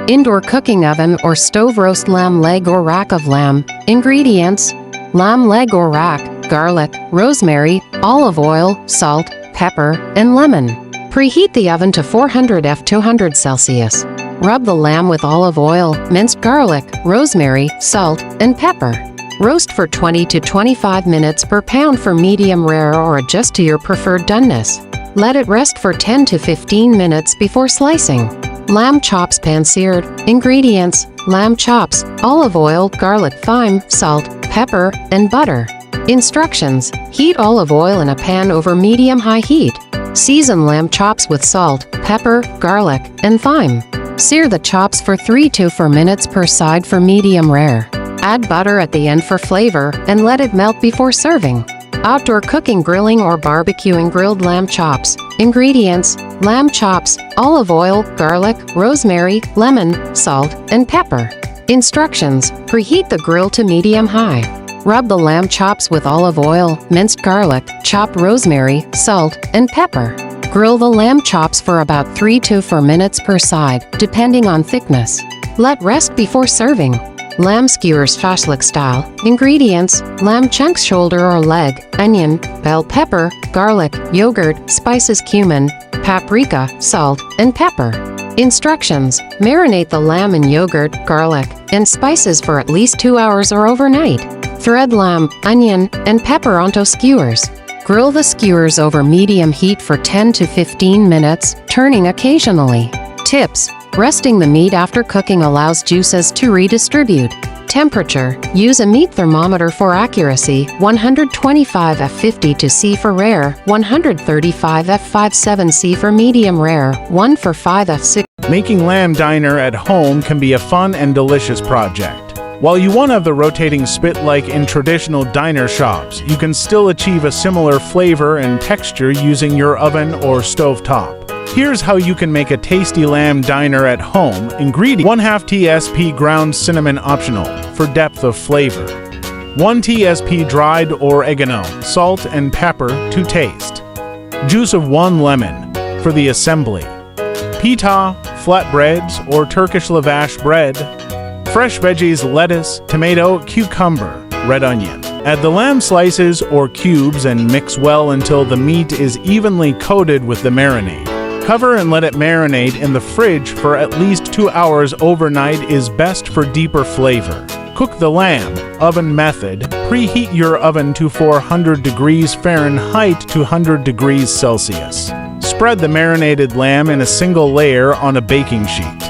Indoor cooking oven or stove roast lamb leg or rack of lamb. Ingredients: lamb leg or rack, garlic, rosemary, olive oil, salt, pepper, and lemon. Preheat the oven to 400 F 200 Celsius. Rub the lamb with olive oil, minced garlic, rosemary, salt, and pepper. Roast for 20 to 25 minutes per pound for medium rare or adjust to your preferred doneness. Let it rest for 10 to 15 minutes before slicing. Lamb chops pan-seared. Ingredients: lamb chops, olive oil, garlic, thyme, salt, pepper, and butter. Instructions: heat olive oil in a pan over medium-high heat. Season lamb chops with salt, pepper, garlic, and thyme. Sear the chops for 3 to 4 minutes per side for medium rare. Add butter at the end for flavor and let it melt before serving. Outdoor cooking, grilling, or barbecuing grilled lamb chops. Ingredients: lamb chops, olive oil, garlic, rosemary, lemon, salt, and pepper. Instructions: preheat the grill to medium-high. Rub the lamb chops with olive oil, minced garlic, chopped rosemary, salt, and pepper. Grill the lamb chops for about 3 to 4 minutes per side, depending on thickness. Let rest before serving. Lamb skewers shashlik style. Ingredients: lamb chunks, shoulder or leg, onion, bell pepper, garlic, yogurt, spices, cumin, paprika, salt, and pepper. Instructions: marinate the lamb in yogurt, garlic, and spices for at least 2 hours or overnight. Thread lamb, onion, and pepper onto skewers. Grill the skewers over medium heat for 10 to 15 minutes, turning occasionally. Tips: resting the meat after cooking allows juices to redistribute. Temperature: use a meat thermometer for accuracy, 125 F50 to C for rare, 135 F57 C for medium rare, 1 for 5 F6. Making lamb diner at home can be a fun and delicious project. While you won't have the rotating spit like in traditional diner shops, you can still achieve a similar flavor and texture using your oven or stovetop. Here's how you can make a tasty lamb diner at home. Ingredients: 1/2 TSP ground cinnamon optional for depth of flavor. 1 TSP dried oregano, salt and pepper to taste. Juice of 1 lemon for the assembly. Pita, flatbreads, or Turkish lavash bread. Fresh veggies: lettuce, tomato, cucumber, red onion. Add the lamb slices or cubes and mix well until the meat is evenly coated with the marinade. Cover and let it marinate in the fridge for at least 2 hours overnight is best for deeper flavor. Cook the lamb. Oven method: preheat your oven to 400 degrees Fahrenheit to 100 degrees Celsius. Spread the marinated lamb in a single layer on a baking sheet.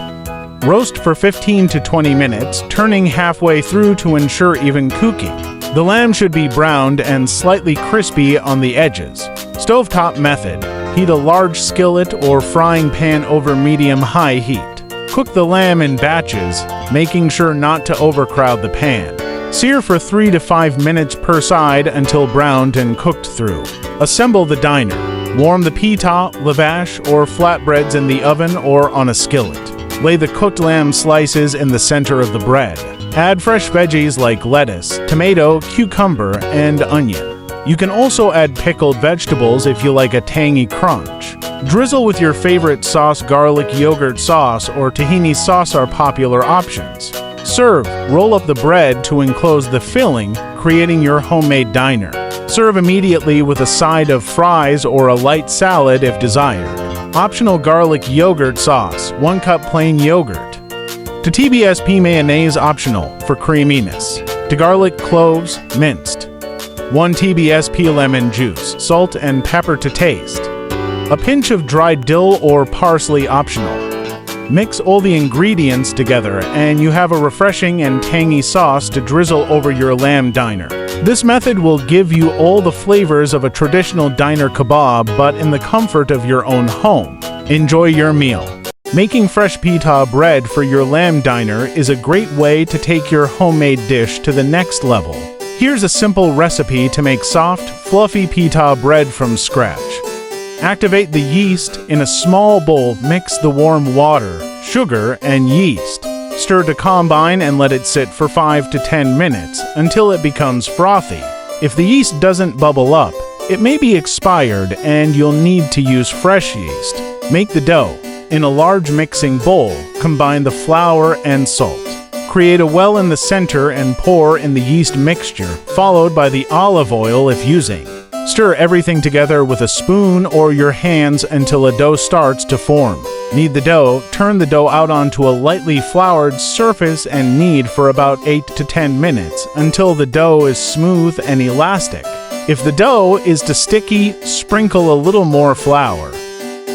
Roast for 15 to 20 minutes, turning halfway through to ensure even cooking. The lamb should be browned and slightly crispy on the edges. Stovetop method: heat a large skillet or frying pan over medium-high heat. Cook the lamb in batches, making sure not to overcrowd the pan. Sear for 3 to 5 minutes per side until browned and cooked through. Assemble the diner. Warm the pita, lavash, or flatbreads in the oven or on a skillet. Lay the cooked lamb slices in the center of the bread. Add fresh veggies like lettuce, tomato, cucumber, and onion. You can also add pickled vegetables if you like a tangy crunch. Drizzle with your favorite sauce. Garlic yogurt sauce or tahini sauce are popular options. Serve. Roll up the bread to enclose the filling, creating your homemade diner. Serve immediately with a side of fries or a light salad if desired. Optional garlic yogurt sauce, 1 cup plain yogurt. To TBSP mayonnaise optional for creaminess. To garlic cloves, minced. 1 TBSP lemon juice, salt and pepper to taste. A pinch of dried dill or parsley optional. Mix all the ingredients together and you have a refreshing and tangy sauce to drizzle over your lamb diner. This method will give you all the flavors of a traditional diner kebab, but in the comfort of your own home. Enjoy your meal. Making fresh pita bread for your lamb diner is a great way to take your homemade dish to the next level. Here's a simple recipe to make soft, fluffy pita bread from scratch. Activate the yeast in a small bowl. Mix the warm water, sugar, and yeast. Stir to combine and let it sit for 5 to 10 minutes until it becomes frothy. If the yeast doesn't bubble up, it may be expired and you'll need to use fresh yeast. Make the dough. In a large mixing bowl, combine the flour and salt. Create a well in the center and pour in the yeast mixture, followed by the olive oil if using. Stir everything together with a spoon or your hands until a dough starts to form. Knead the dough, turn the dough out onto a lightly floured surface and knead for about 8 to 10 minutes until the dough is smooth and elastic. If the dough is too sticky, sprinkle a little more flour.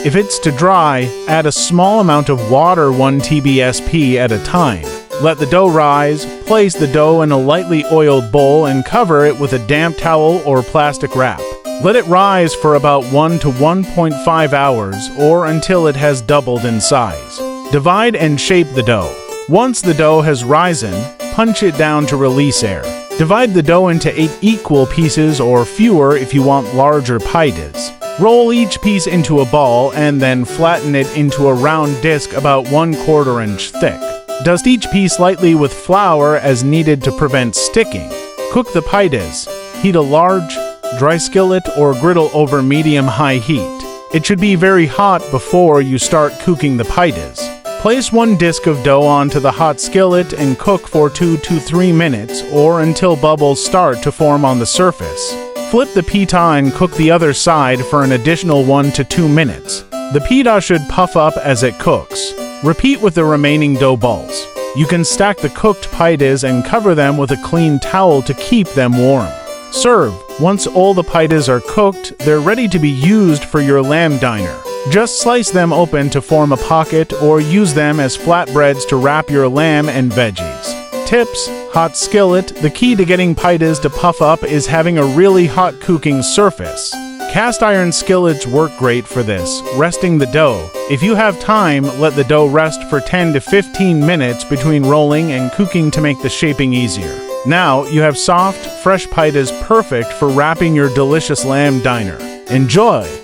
If it's too dry, add a small amount of water 1 TBSP at a time. Let the dough rise, place the dough in a lightly oiled bowl and cover it with a damp towel or plastic wrap. Let it rise for about 1 to 1.5 hours or until it has doubled in size. Divide and shape the dough. Once the dough has risen, punch it down to release air. Divide the dough into 8 equal pieces or fewer if you want larger pitas. Roll each piece into a ball and then flatten it into a round disc about 1/4 inch thick. Dust each piece lightly with flour as needed to prevent sticking. Cook the pitas. Heat a large, dry skillet or griddle over medium-high heat. It should be very hot before you start cooking the pitas. Place 1 disc of dough onto the hot skillet and cook for 2 to 3 minutes or until bubbles start to form on the surface. Flip the pita and cook the other side for an additional 1 to 2 minutes. The pita should puff up as it cooks. Repeat with the remaining dough balls. You can stack the cooked pitas and cover them with a clean towel to keep them warm. Serve. Once all the pitas are cooked, they're ready to be used for your lamb diner. Just slice them open to form a pocket or use them as flatbreads to wrap your lamb and veggies. Tips: hot skillet. The key to getting pitas to puff up is having a really hot cooking surface. Cast iron skillets work great for this, resting the dough. If you have time, let the dough rest for 10 to 15 minutes between rolling and cooking to make the shaping easier. Now you have soft, fresh pitas perfect for wrapping your delicious lamb diner. Enjoy!